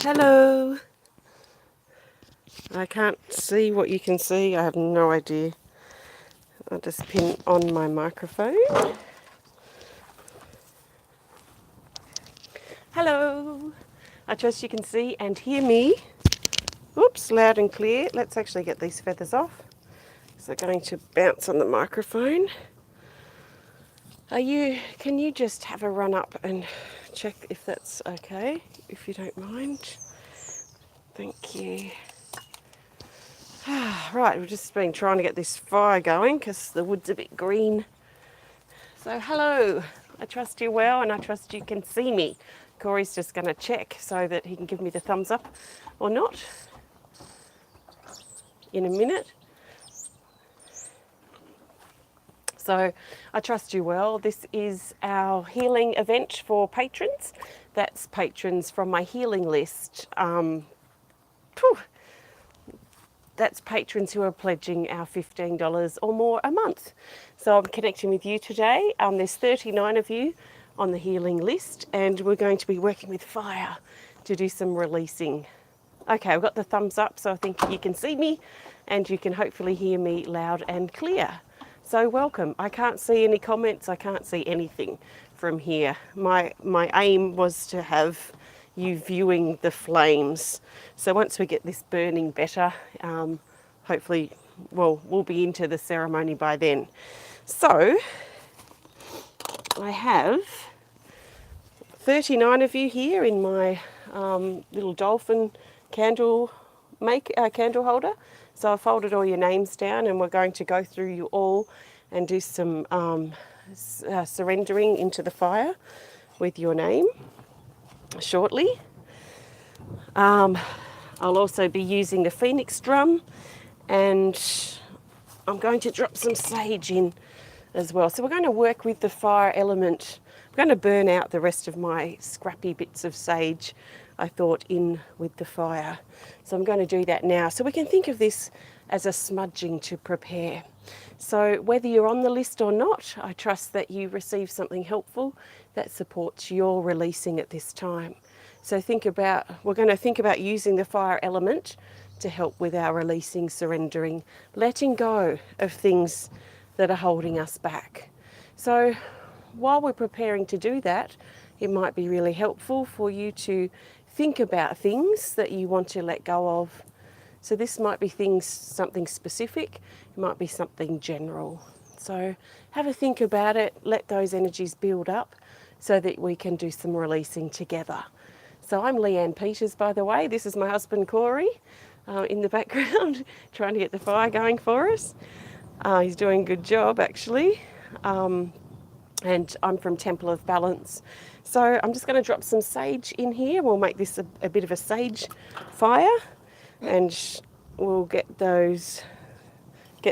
Hello. I can't see what you can see. I have no idea. I'll just pin on my microphone. Hello. I trust you can see and hear me. Oops, loud and clear. Let's actually get these feathers off. So going to bounce on the microphone. Can you just have a run up and check if that's okay, if you don't mind? Thank you. Right, we've just been trying to get this fire going because the wood's a bit green. So hello, I trust you're well and I trust you can see me. Corey's just going to check so that he can give me the thumbs up or not in a minute. So I trust you well. This is our healing event for patrons. That's patrons from my healing list. That's patrons who are pledging our $15 or more a month. So I'm connecting with you today. There's 39 of you on the healing list and we're going to be working with fire to do some releasing. Okay, I've got the thumbs up so I think you can see me and you can hopefully hear me loud and clear. So welcome. I can't see any comments, I can't see anything from here. My aim was to have you viewing the flames. So once we get this burning better, hopefully, well, we'll be into the ceremony by then. So I have 39 of you here in my little dolphin candle holder. So I've folded all your names down and we're going to go through you all and do some surrendering into the fire with your name shortly. I'll also be using the phoenix drum and I'm going to drop some sage in as well. So we're going to work with the fire element. I'm going to burn out the rest of my scrappy bits of sage I thought in with the fire. So I'm going to do that now. So we can think of this as a smudging to prepare. So whether you're on the list or not, I trust that you receive something helpful that supports your releasing at this time. So we're going to think about using the fire element to help with our releasing, surrendering, letting go of things that are holding us back. So while we're preparing to do that, it might be really helpful for you to think about things that you want to let go of. So this might be something specific, it might be something general. So have a think about it, let those energies build up so that we can do some releasing together. So I'm Leanne Peters, by the way. This is my husband Corey in the background trying to get the fire going for us. He's doing a good job actually. And I'm from Temple of Balance. So I'm just going to drop some sage in here. We'll make this a bit of a sage fire and we'll get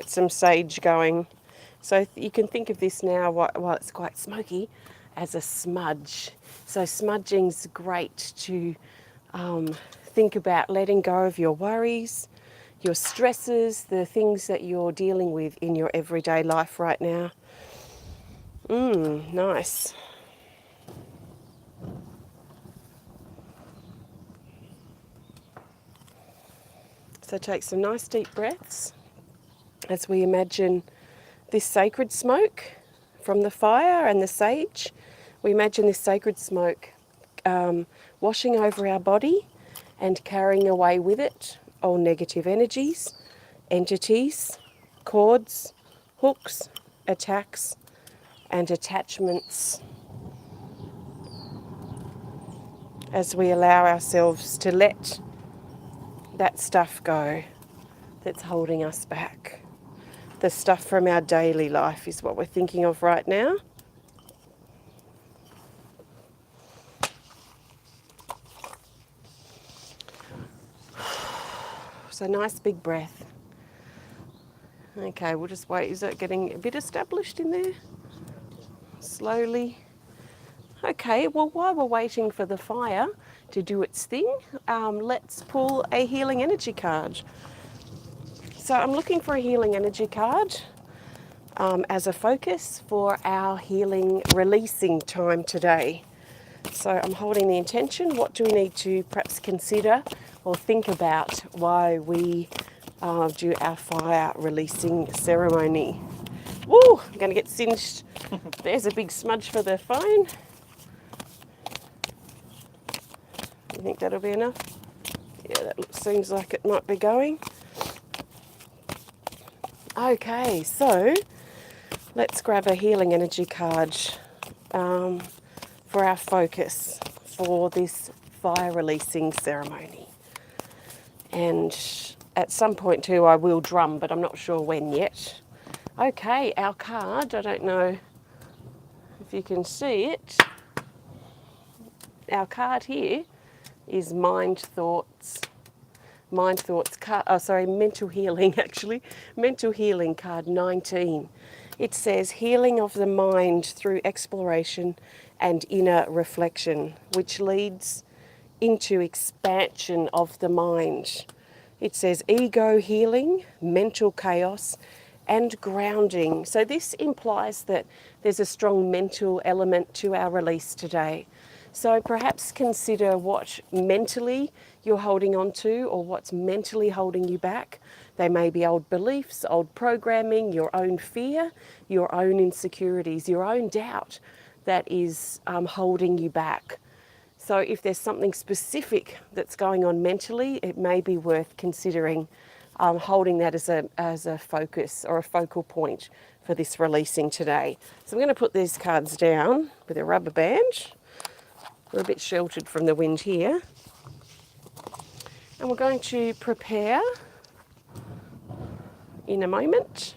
some sage going. So you can think of this now while it's quite smoky as a smudge. So smudging's great to think about letting go of your worries, your stresses, the things that you're dealing with in your everyday life right now. Nice. So take some nice deep breaths as we imagine this sacred smoke from the fire and the sage. We imagine this sacred smoke washing over our body and carrying away with it all negative energies, entities, cords, hooks, attacks, and attachments as we allow ourselves to let that stuff go that's holding us back. The stuff from our daily life is what we're thinking of right now. So nice big breath. Okay, we'll just wait. Is it getting a bit established in there? Slowly. Okay, well while we're waiting for the fire to do its thing, let's pull a healing energy card. So I'm looking for a healing energy card as a focus for our healing releasing time today. So I'm holding the intention. What do we need to perhaps consider or think about while we do our fire releasing ceremony? Woo, I'm going to get singed. There's a big smudge for the phone. You think that'll be enough? Yeah, that seems like it might be going. Okay, so let's grab a healing energy card for our focus for this fire releasing ceremony. And at some point too I will drum, but I'm not sure when yet. Okay, our card, I don't know if you can see it. Our card here is mental healing actually. Mental healing card 19. It says healing of the mind through exploration and inner reflection, which leads into expansion of the mind. It says ego healing, mental chaos, and grounding. So this implies that there's a strong mental element to our release today. So perhaps consider what mentally you're holding on to or what's mentally holding you back. They may be old beliefs, old programming, your own fear, your own insecurities, your own doubt that is holding you back. So if there's something specific that's going on mentally, it may be worth considering holding that as a focus or a focal point for this releasing today. So I'm going to put these cards down with a rubber band. We're a bit sheltered from the wind here. And we're going to prepare in a moment.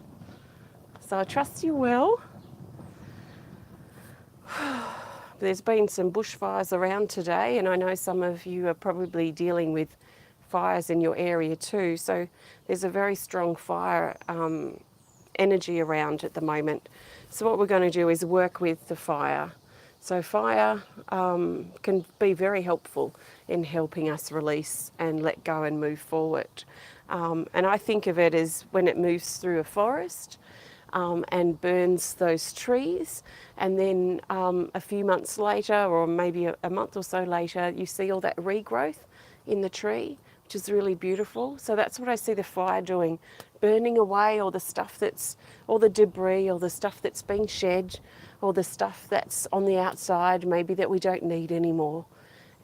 So I trust you well. There's been some bushfires around today, and I know some of you are probably dealing with fires in your area too. So there's a very strong fire energy around at the moment. So what we're going to do is work with the fire. So fire can be very helpful in helping us release and let go and move forward. And I think of it as when it moves through a forest and burns those trees, and then a few months later, or maybe a month or so later, you see all that regrowth in the tree, which is really beautiful. So that's what I see the fire doing, burning away all the stuff all the debris, all the stuff that's being shed, or the stuff that's on the outside, maybe that we don't need anymore.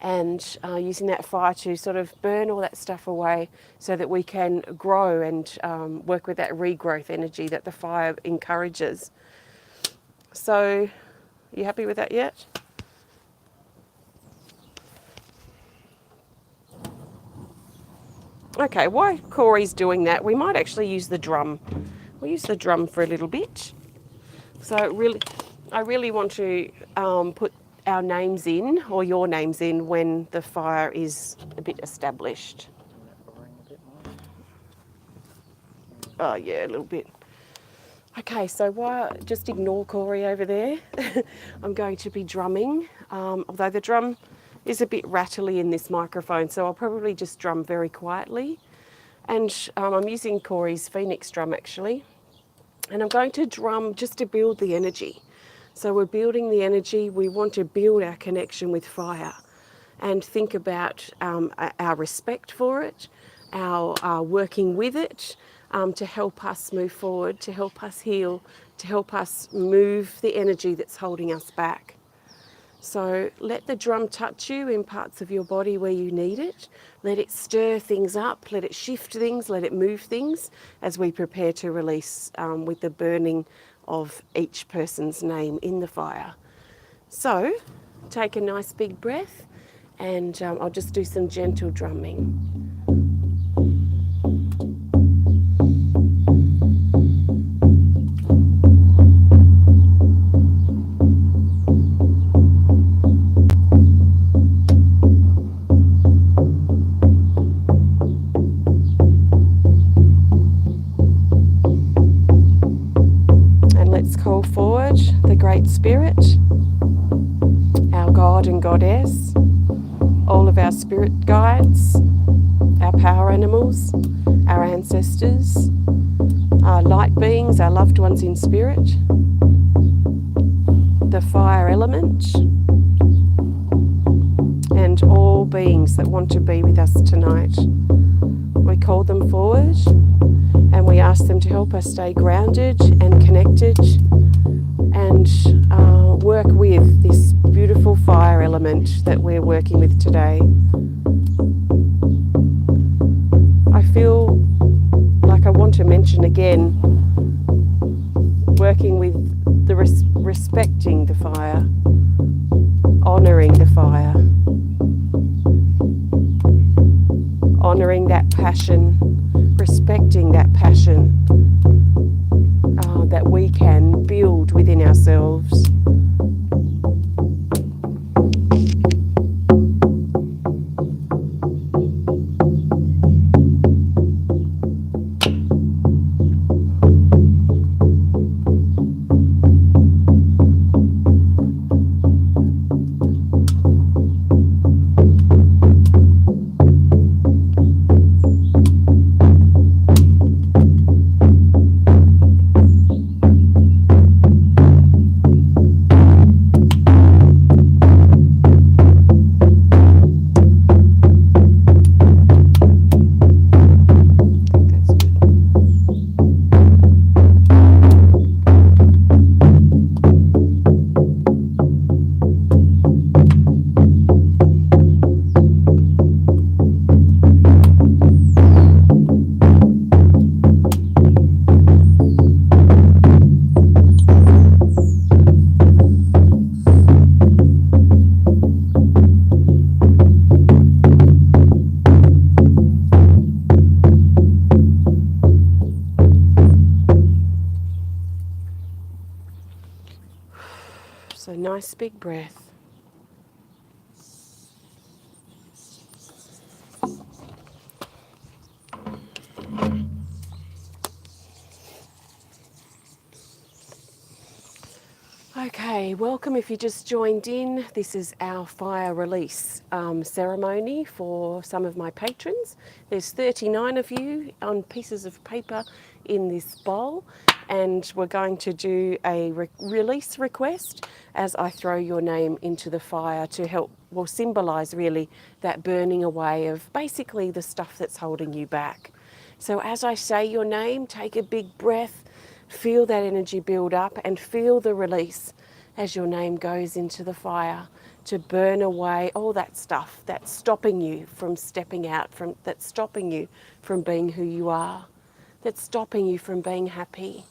And using that fire to sort of burn all that stuff away so that we can grow and work with that regrowth energy that the fire encourages. So, you happy with that yet? Okay, while Corey's doing that, we might actually use the drum. We'll use the drum for a little bit. So I really want to put our names in, or your names in, when the fire is a bit established. Oh yeah, a little bit. Okay, so just ignore Corey over there. I'm going to be drumming, although the drum is a bit rattly in this microphone, so I'll probably just drum very quietly. And I'm using Corey's Phoenix drum actually. And I'm going to drum just to build the energy. So we're building the energy. We want to build our connection with fire and think about our respect for it, our working with it to help us move forward, to help us heal, to help us move the energy that's holding us back. So let the drum touch you in parts of your body where you need it. Let it stir things up, let it shift things, let it move things as we prepare to release with the burning of each person's name in the fire. So take a nice big breath, and I'll just do some gentle drumming. Call forward the Great Spirit, our God and Goddess, all of our spirit guides, our power animals, our ancestors, our light beings, our loved ones in spirit, the fire element, and all beings that want to be with us tonight. We call them forward and we ask them to help us stay grounded and connected and work with this beautiful fire element that we're working with today. I feel like I want to mention again, working with the respecting the fire, honouring the fire, honouring that passion, respecting that passion that we can build within ourselves. So nice big breath. Okay, welcome if you just joined in. This is our fire release ceremony for some of my patrons. There's 39 of you on pieces of paper in this bowl, and we're going to do a release request as I throw your name into the fire to help, well, symbolise really that burning away of basically the stuff that's holding you back. So as I say your name, take a big breath, feel that energy build up and feel the release as your name goes into the fire to burn away all that stuff that's stopping you from stepping out, that's stopping you from being who you are, that's stopping you from being happy.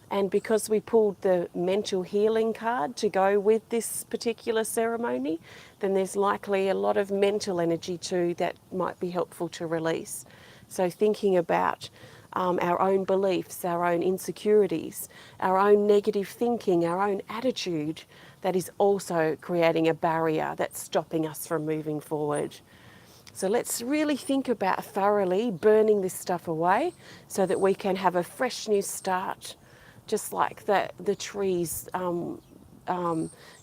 And because we pulled the mental healing card to go with this particular ceremony, then there's likely a lot of mental energy too that might be helpful to release. So thinking about our own beliefs, our own insecurities, our own negative thinking, our own attitude that is also creating a barrier that's stopping us from moving forward. So let's really think about thoroughly burning this stuff away so that we can have a fresh new start, just like the trees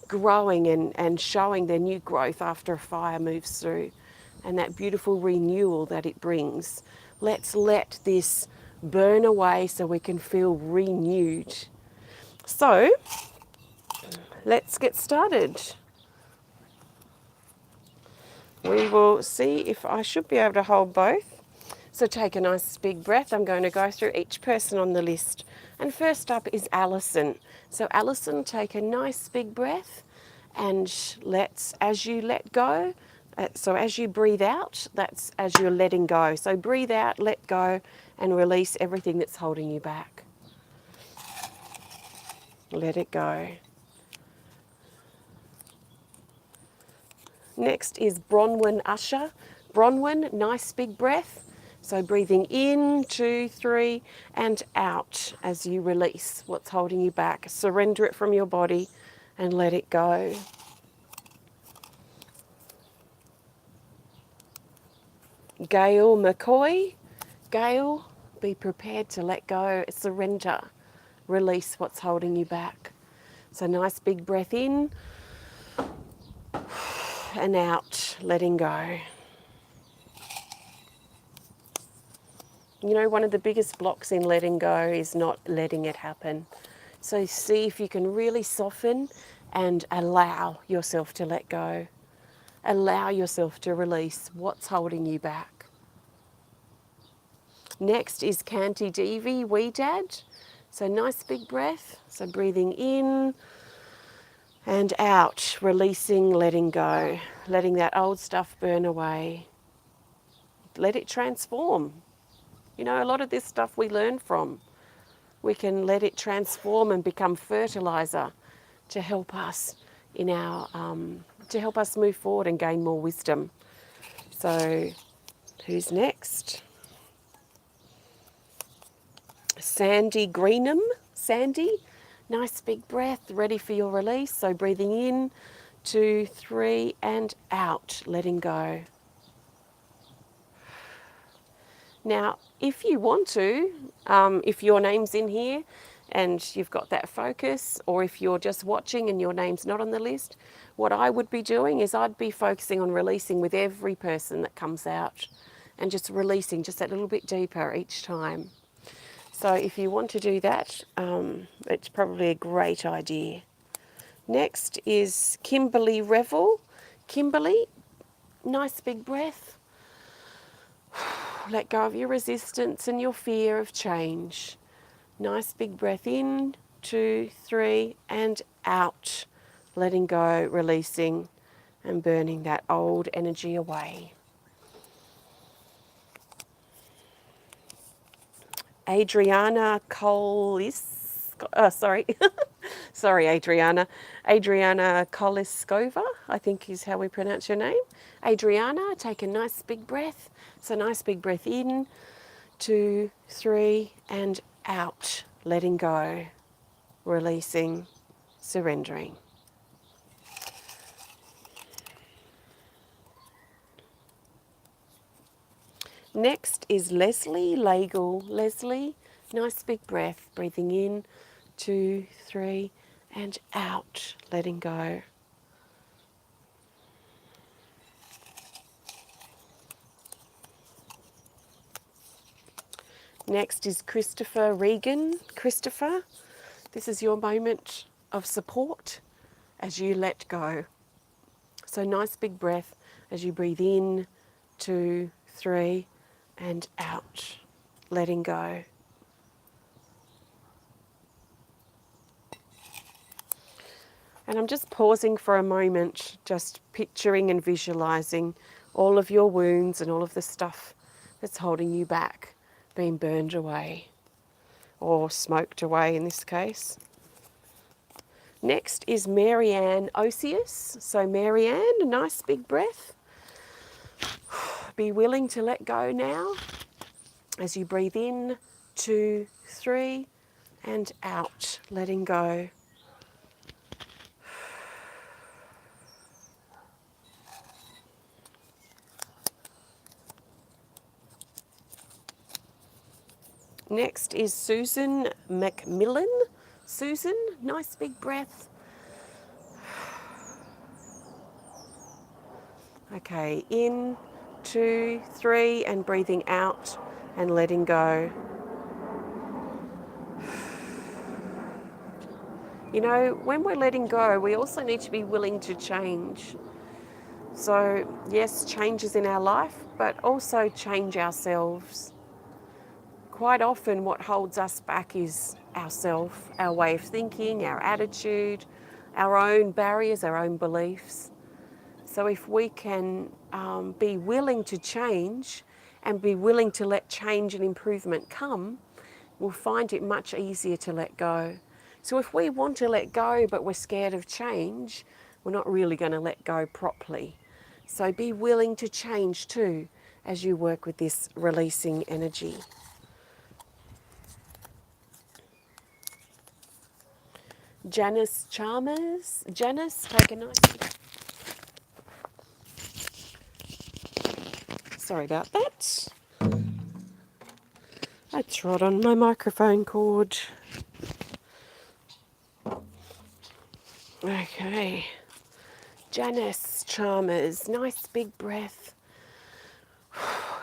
growing and showing their new growth after a fire moves through, and that beautiful renewal that it brings. Let's let this burn away so we can feel renewed. So let's get started. We will see if I should be able to hold both. So take a nice big breath. I'm going to go through each person on the list. And first up is Allison. So Allison, take a nice big breath, and as you let go, so as you breathe out, that's as you're letting go. So breathe out, let go, and release everything that's holding you back. Let it go. Next is Bronwyn Usher. Bronwyn, nice big breath. So breathing in, 2, 3, and out as you release what's holding you back. Surrender it from your body and let it go. Gayle McCoy. Gayle, be prepared to let go, surrender, release what's holding you back. So nice big breath in and out, letting go. You know, one of the biggest blocks in letting go is not letting it happen. So see if you can really soften and allow yourself to let go. Allow yourself to release what's holding you back. Next is KantiDevi Wedad. So nice big breath. So breathing in and out, releasing, letting go, letting that old stuff burn away. Let it transform. You know, a lot of this stuff we learn from. We can let it transform and become fertilizer to help us in our to help us move forward and gain more wisdom. So, who's next? Sandi Greenham. Sandi, nice big breath, ready for your release. So breathing in, 2, 3, and out, letting go. Now, if you want to, if your name's in here and you've got that focus, or if you're just watching and your name's not on the list, what I would be doing is I'd be focusing on releasing with every person that comes out and just releasing just that little bit deeper each time. So if you want to do that, it's probably a great idea. Next is Kimberly Revel. Kimberly, nice big breath. Let go of your resistance and your fear of change. Nice big breath in, 2, 3, and out. Letting go, releasing, and burning that old energy away. Adriana sorry, Adriana. Adriana Kuliskova, I think is how we pronounce your name. Adriana, take a nice big breath. So nice big breath in, 2, 3, and out. Letting go, releasing, surrendering. Next is Leslie Laagel. Leslie, nice big breath, breathing in, 2, 3, and out, letting go. Next is Christopher Regan. Christopher, this is your moment of support as you let go. So nice big breath as you breathe in, 2, 3, and out, letting go. And I'm just pausing for a moment, just picturing and visualising all of your wounds and all of the stuff that's holding you back being burned away, or smoked away in this case. Next is Ann Osias. So Ann, a nice big breath. Be willing to let go now as you breathe in, 2, 3, and out, letting go. Next is Susan Macmillan. Susan, nice big breath. Okay, in, 2, 3, and breathing out and letting go. You know, when we're letting go, we also need to be willing to change. So, yes, changes in our life, but also change ourselves. Quite often what holds us back is ourselves, our way of thinking, our attitude, our own barriers, our own beliefs. So if we can be willing to change and be willing to let change and improvement come, we'll find it much easier to let go. So if we want to let go but we're scared of change, we're not really going to let go properly. So be willing to change too as you work with this releasing energy. Janice Chalmers. Janice, take a nice... Sorry about that. I trod on my microphone cord. Okay. Janice Chalmers, nice big breath.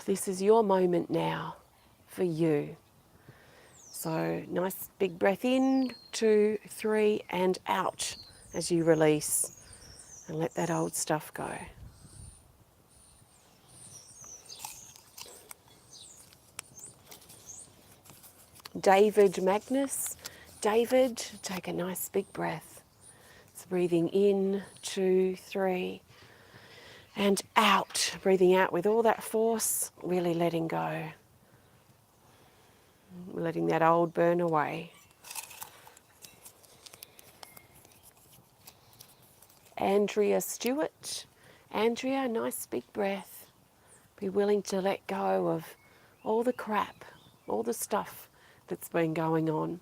This is your moment now for you. So nice big breath in, 2, 3, and out as you release and let that old stuff go. David Magness. David, take a nice big breath. So breathing in, 2, 3, and out. Breathing out with all that force, really letting go. Letting that old burn away. Andrea Stewart. Andrea, nice big breath. Be willing to let go of all the crap, all the stuff that's been going on.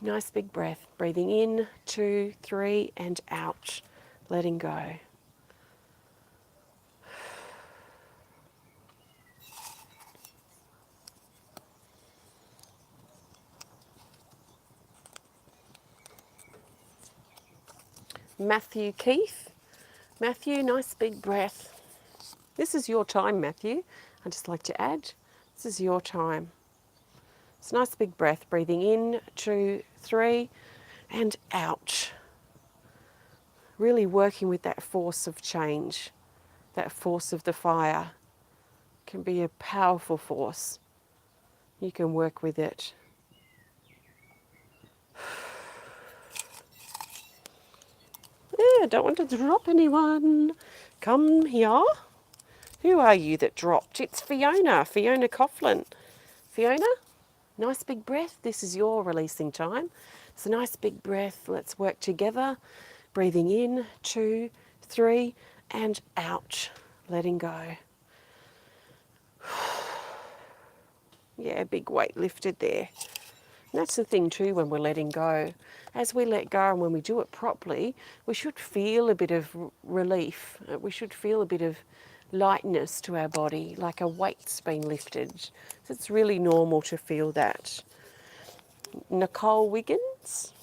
Nice big breath. Breathing in, 2, 3, and out. Letting go. Matthew Keith. Matthew, nice big breath. This is your time, Matthew. I'd just like to add, this is your time. It's a nice big breath. Breathing in, 2, 3, and out. Really working with that force of change, that force of the fire. Can be a powerful force. You can work with it. Yeah, don't want to drop anyone. Come here. Who are you that dropped? It's Fiona Coughlin. Fiona, nice big breath. This is your releasing time. So nice big breath. Let's work together. Breathing in, 2, 3, and out. Letting go. Yeah, big weight lifted there. And that's the thing too when we're letting go. As we let go and when we do it properly, we should feel a bit of relief. We should feel a bit of lightness to our body, like a weight's been lifted. So it's really normal to feel that. Nicole Wiggins.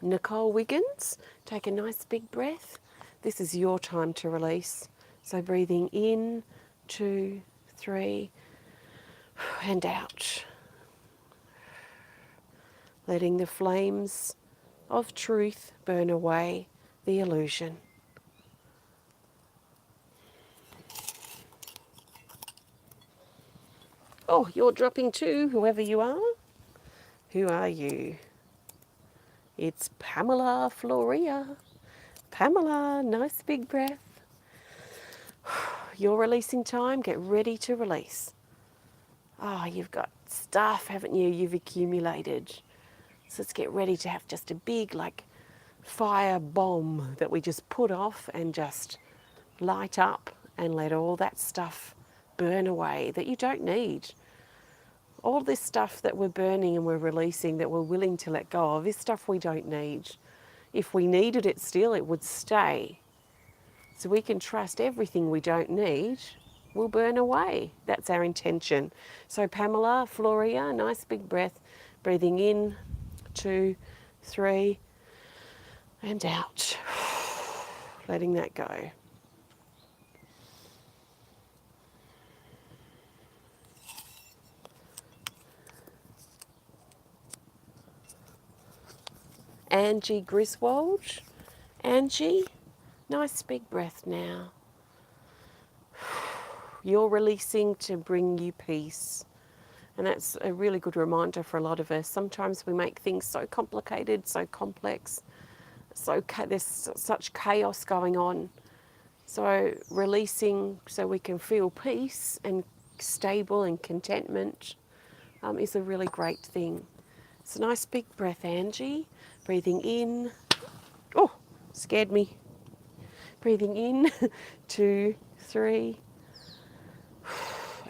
Nicole Wiggins, take a nice big breath. This is your time to release. So breathing in, 2, 3, and out. Letting the flames of truth burn away the illusion. Oh, you're dropping too, whoever you are. Who are you? It's Pamela Floria. Pamela, nice big breath. Your releasing time, get ready to release. Oh, you've got stuff, haven't you, you've accumulated. So let's get ready to have just a big, like, fire bomb that we just put off and just light up and let all that stuff burn away that you don't need. All this stuff that we're burning and we're releasing that we're willing to let go of is stuff we don't need. If we needed it still, it would stay. So we can trust everything we don't need will burn away. That's our intention. So Pamela, Floria, nice big breath. Breathing in, 2, 3, and out. Letting that go. Angie Griswold. Angie, nice big breath now. You're releasing to bring you peace. And that's a really good reminder for a lot of us. Sometimes we make things so complicated, so complex, there's such chaos going on. So releasing so we can feel peace and stable and contentment is a really great thing. It's a nice big breath, Angie. Breathing in. Oh, scared me. Breathing in, 2, 3,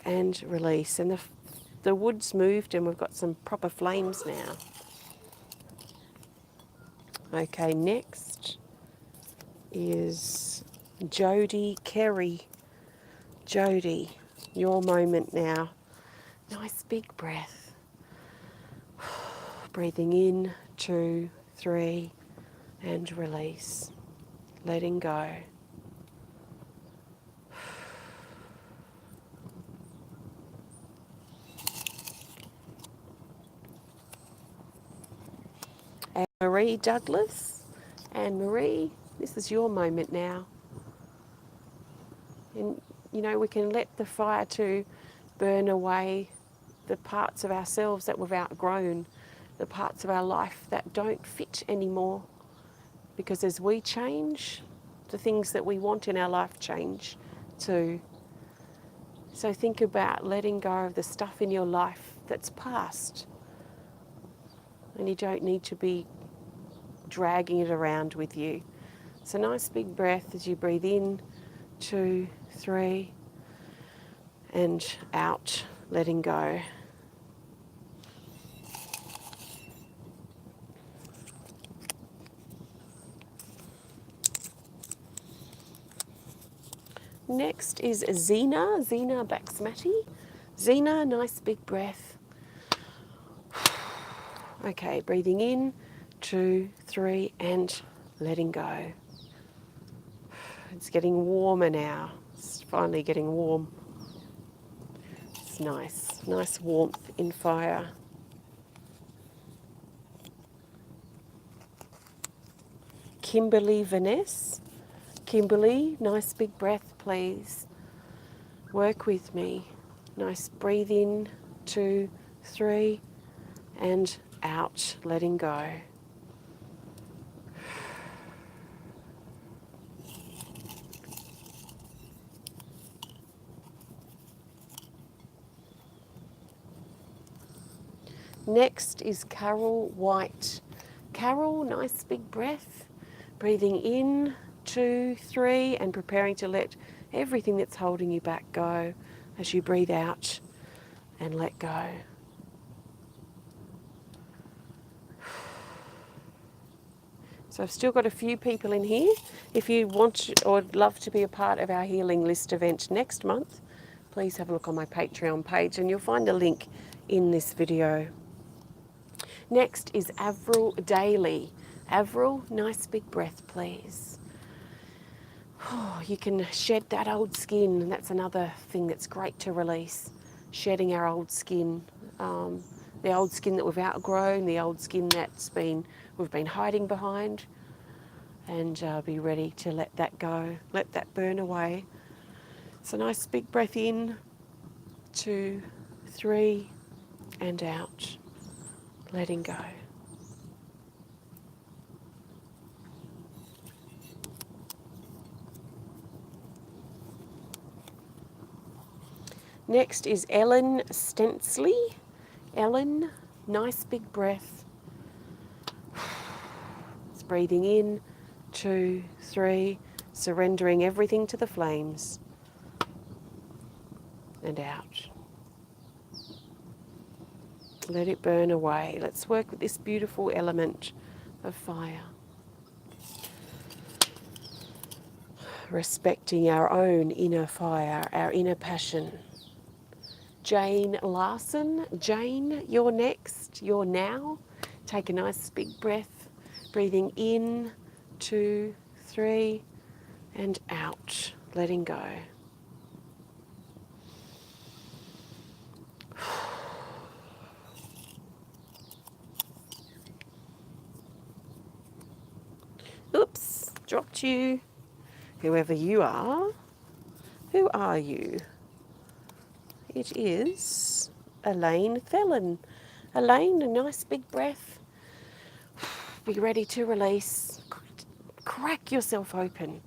and release. And the wood's moved and we've got some proper flames now. Okay, next is Jodi Kerry. Jodi, your moment now. Nice big breath. Breathing in, 2, 3, and release. Letting go. Anne-Marie Douglas. Anne-Marie, this is your moment now. And, you know, we can let the fire to burn away the parts of ourselves that we've outgrown, the parts of our life that don't fit anymore. Because as we change, the things that we want in our life change too. So think about letting go of the stuff in your life that's past. And you don't need to be dragging it around with you. So nice big breath as you breathe in, 2, 3, and out, letting go. Next is Zeina Baksmaty. Zeina, nice big breath. Okay, breathing in, 2, 3, and letting go. It's getting warmer now. It's finally getting warm. It's nice warmth in fire. Kimberly Veness. Kimberly, nice big breath, please. Work with me. Nice breathe in, 2, 3, and out, letting go. Next is Carol White. Carol, nice big breath. Breathing in, 2, 3, and preparing to let everything that's holding you back go as you breathe out and let go. So I've still got a few people in here. If you want or would love to be a part of our Healing List event next month, please have a look on my Patreon page and you'll find a link in this video. Next is Avril Daly. Avril, nice big breath, please. Oh, you can shed that old skin, and that's another thing that's great to release. Shedding our old skin, the old skin that we've outgrown, the old skin we've been hiding behind, and be ready to let that go, let that burn away. So nice big breath in, 2, 3, and out, letting go. Next is Ellen Stenslie. Ellen, nice big breath. It's breathing in, 2, 3, surrendering everything to the flames, and out. Let it burn away. Let's work with this beautiful element of fire. Respecting our own inner fire, our inner passion. Jane Larson. Jane, you're next. You're now. Take a nice big breath. Breathing in, 2, 3, and out. Letting go. Oops, dropped you. Whoever you are. Who are you? It is Elaine Felon. Elaine, a nice big breath. Be ready to release. Crack yourself open.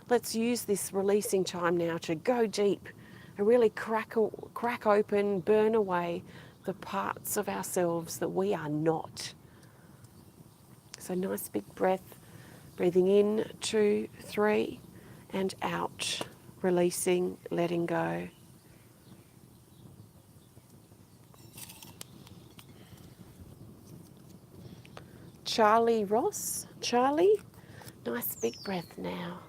Let's use this releasing time now to go deep and really crack open, burn away the parts of ourselves that we are not. So nice big breath. Breathing in, 2, 3, and out. Releasing, letting go. Charley Ross. Charley, nice big breath now.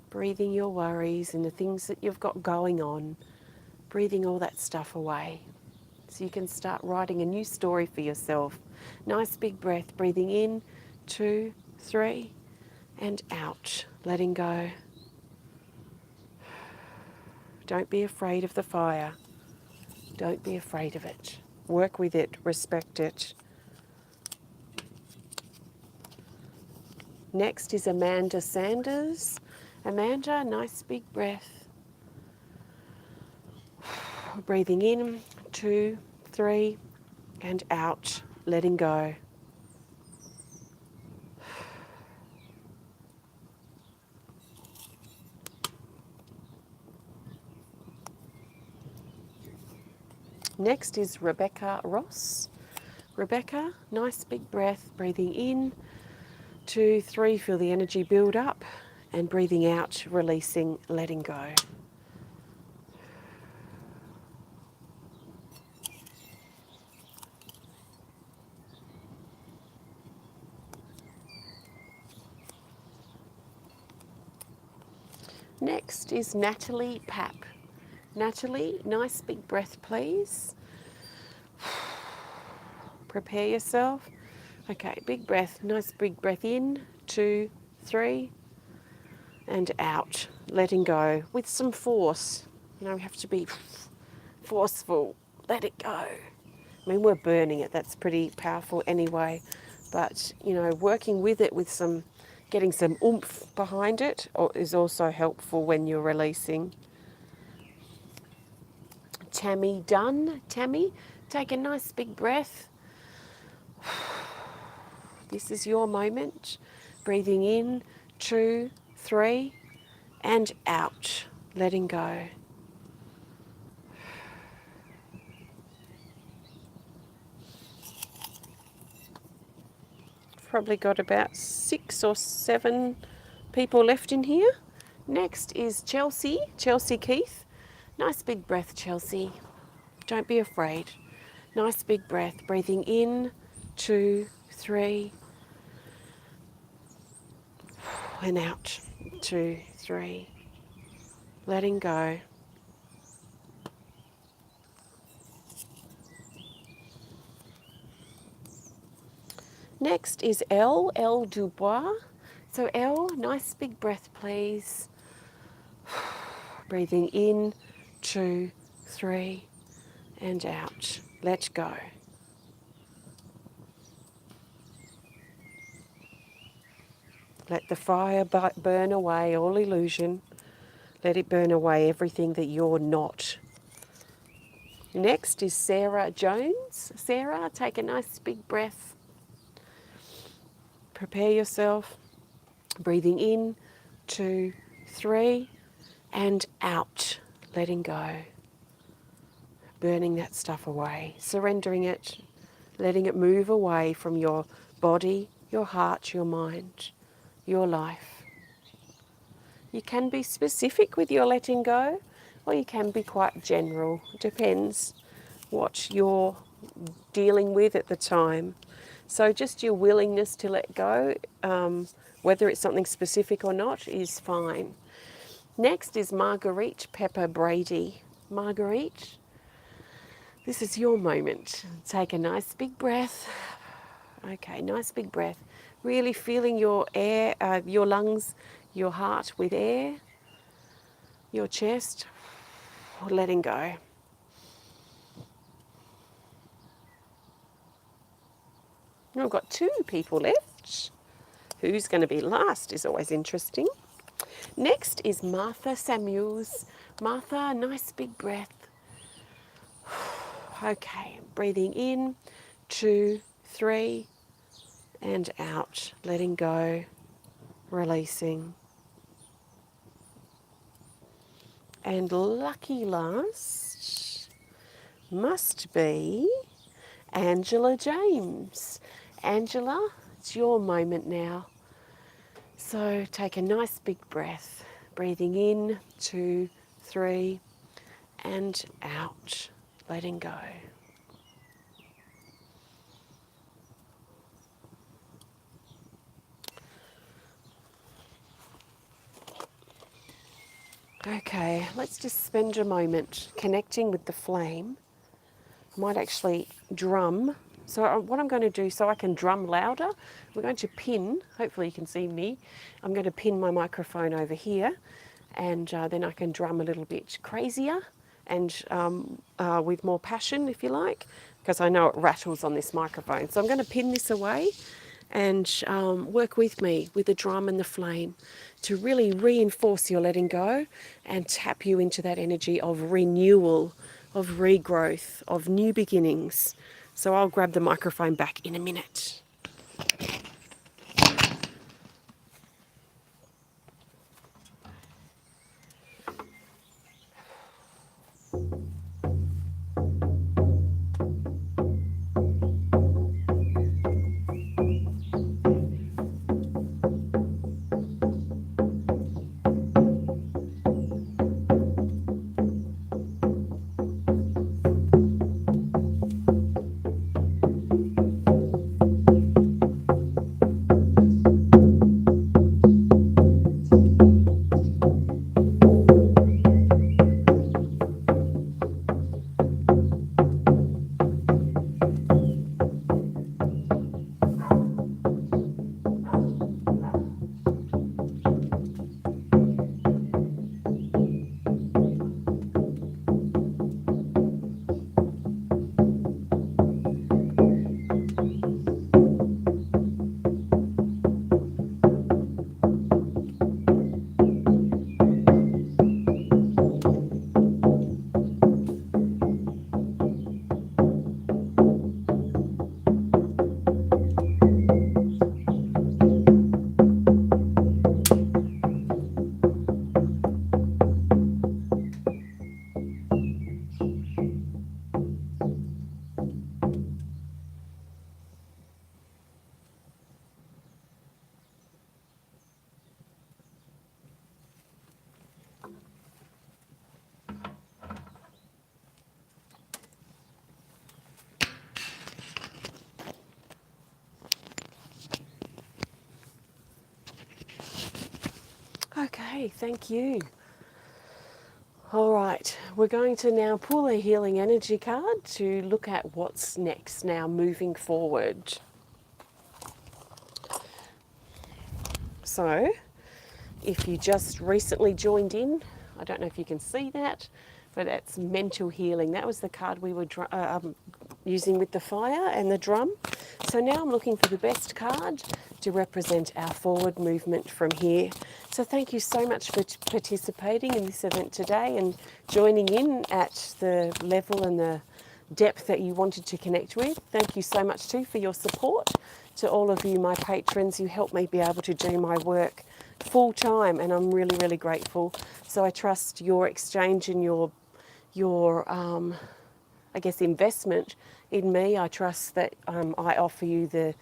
Breathing your worries and the things that you've got going on. Breathing all that stuff away. So you can start writing a new story for yourself. Nice big breath. Breathing in, 2, 3, and out. Letting go. Don't be afraid of the fire. Don't be afraid of it. Work with it. Respect it. Next is Amanda Sanders. Amanda, nice big breath. Breathing in, 2, 3, and out, letting go. Next is Rebecca Ross. Rebecca, nice big breath, breathing in, 2, 3, feel the energy build up, and breathing out, releasing, letting go. Next is Natalie Papp. Natalie, nice big breath, please. Prepare yourself. Okay, big breath, nice big breath in, 2, 3, and out, letting go with some force. You know, we have to be forceful, let it go. I mean, we're burning it, that's pretty powerful anyway, but, you know, working with it with some, getting some oomph behind it is also helpful when you're releasing. Tammy Dunn. Tammy, take a nice big breath. This is your moment. Breathing in, 2, 3, and out, letting go. Probably got about 6 or 7 people left in here. Next is Chelsea Keith. Nice big breath, Chelsea. Don't be afraid. Nice big breath, breathing in, 2, 3, and out, 2, 3, letting go. Next is Elle Dubois. So Elle, nice big breath, please. Breathing in, 2, 3, and out. Let go. Let the fire burn away all illusion. Let it burn away everything that you're not. Next is Sarah Jones. Sarah, take a nice big breath. Prepare yourself. Breathing in, 2, 3, and out. Letting go. Burning that stuff away. Surrendering it. Letting it move away from your body, your heart, your mind, your life. You can be specific with your letting go, or you can be quite general. It depends what you're dealing with at the time. So just your willingness to let go, whether it's something specific or not, is fine. Next is Marguerite Pepper Brady. Marguerite, this is your moment. Take a nice big breath. Okay, nice big breath. Really feeling your air, your lungs, your heart with air, your chest, letting go. We've got 2 people left. Who's going to be last is always interesting. Next is Martha Samuels. Martha, nice big breath. Okay, breathing in, 2, 3, and out, letting go, releasing. And lucky last must be Angela James. Angela, it's your moment now. So take a nice big breath, breathing in, 2, 3, and out, letting go. Okay, let's just spend a moment connecting with the flame. I might actually drum. So what I'm going to do, so I can drum louder, we're going to pin, hopefully you can see me, I'm going to pin my microphone over here, and then I can drum a little bit crazier and with more passion, if you like, because I know it rattles on this microphone. So I'm going to pin this away and work with me with the drum and the flame to really reinforce your letting go and tap you into that energy of renewal of regrowth, of new beginnings. So I'll grab the microphone back in a minute. Okay, thank you. All right, we're going to now pull a healing energy card to look at what's next now moving forward. So, if you just recently joined in, I don't know if you can see that, but that's mental healing. That was the card we were using with the fire and the drum. So now I'm looking for the best card to represent our forward movement from here. So thank you so much for participating in this event today and joining in at the level and the depth that you wanted to connect with. Thank you so much too for your support. To all of you, my patrons, who help me be able to do my work full time, and I'm really, really grateful. So I trust your exchange and your I guess, investment in me. I trust that I offer you the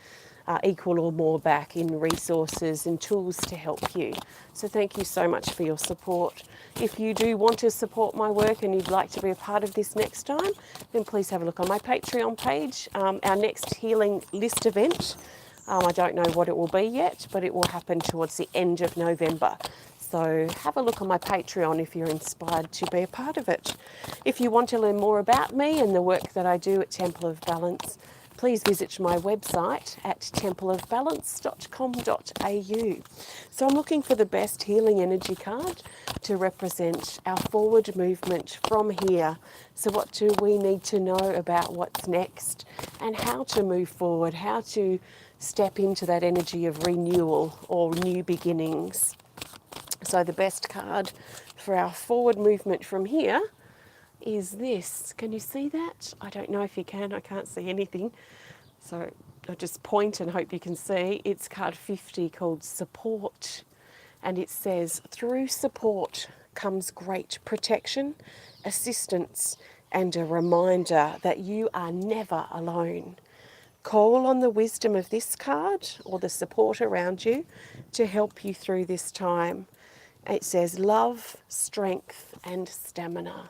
equal or more back in resources and tools to help you. So thank you so much for your support. If you do want to support my work and you'd like to be a part of this next time, then please have a look on my Patreon page. Our next healing list event, I don't know what it will be yet, but it will happen towards the end of November. So have a look on my Patreon if you're inspired to be a part of it. If you want to learn more about me and the work that I do at Temple of Balance, please visit my website at templeofbalance.com.au. So I'm looking for the best healing energy card to represent our forward movement from here. So what do we need to know about what's next and how to move forward, how to step into that energy of renewal or new beginnings. So the best card for our forward movement from here is this. Can you see that? I don't know if you can. I can't see anything. So I'll just point and hope you can see. It's card 50 called Support. And it says, through support comes great protection, assistance, and a reminder that you are never alone. Call on the wisdom of this card or the support around you to help you through this time. It says love, strength, and stamina.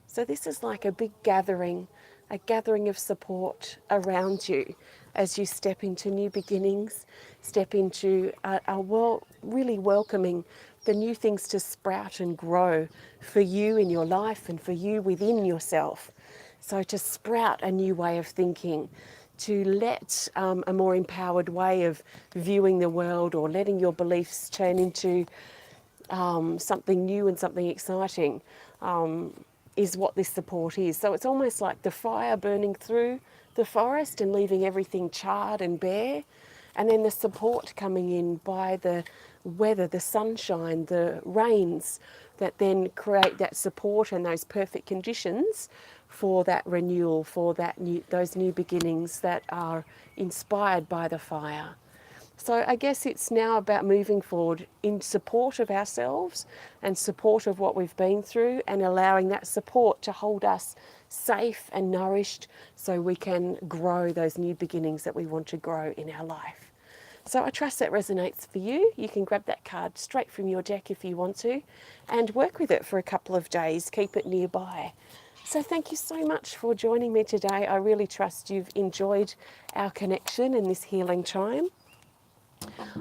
So this is like a big gathering, a gathering of support around you as you step into new beginnings, step into a world really welcoming the new things to sprout and grow for you in your life and for you within yourself. So to sprout a new way of thinking, to let a more empowered way of viewing the world or letting your beliefs turn into something new and something exciting is what this support is. So it's almost like the fire burning through the forest and leaving everything charred and bare, and then the support coming in by the weather, the sunshine, the rains that then create that support and those perfect conditions for that renewal, for those new beginnings that are inspired by the fire. So I guess it's now about moving forward in support of ourselves and support of what we've been through, and allowing that support to hold us safe and nourished so we can grow those new beginnings that we want to grow in our life. So I trust that resonates for you. You can grab that card straight from your deck if you want to, and work with it for a couple of days. Keep it nearby. So thank you so much for joining me today. I really trust you've enjoyed our connection in this healing time.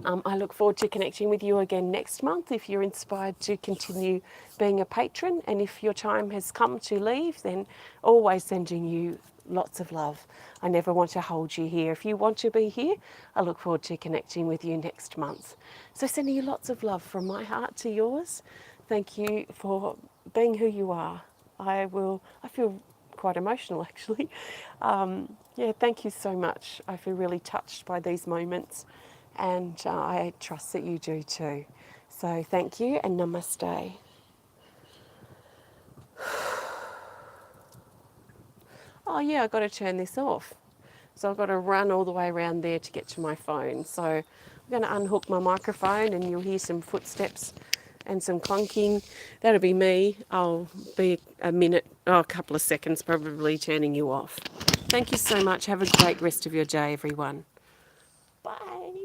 I look forward to connecting with you again next month if you're inspired to continue being a patron. And if your time has come to leave, then always sending you lots of love. I never want to hold you here. If you want to be here, I look forward to connecting with you next month. So sending you lots of love from my heart to yours. Thank you for being who you are. I feel quite emotional actually. Thank you so much. I feel really touched by these moments, and I trust that you do too. So thank you and namaste. Oh yeah, I've got to turn this off. So I've got to run all the way around there to get to my phone. So I'm going to unhook my microphone and you'll hear some footsteps and some clunking. That'll be me. I'll be a couple of seconds probably turning you off. Thank you so much. Have a great rest of your day, everyone. Bye.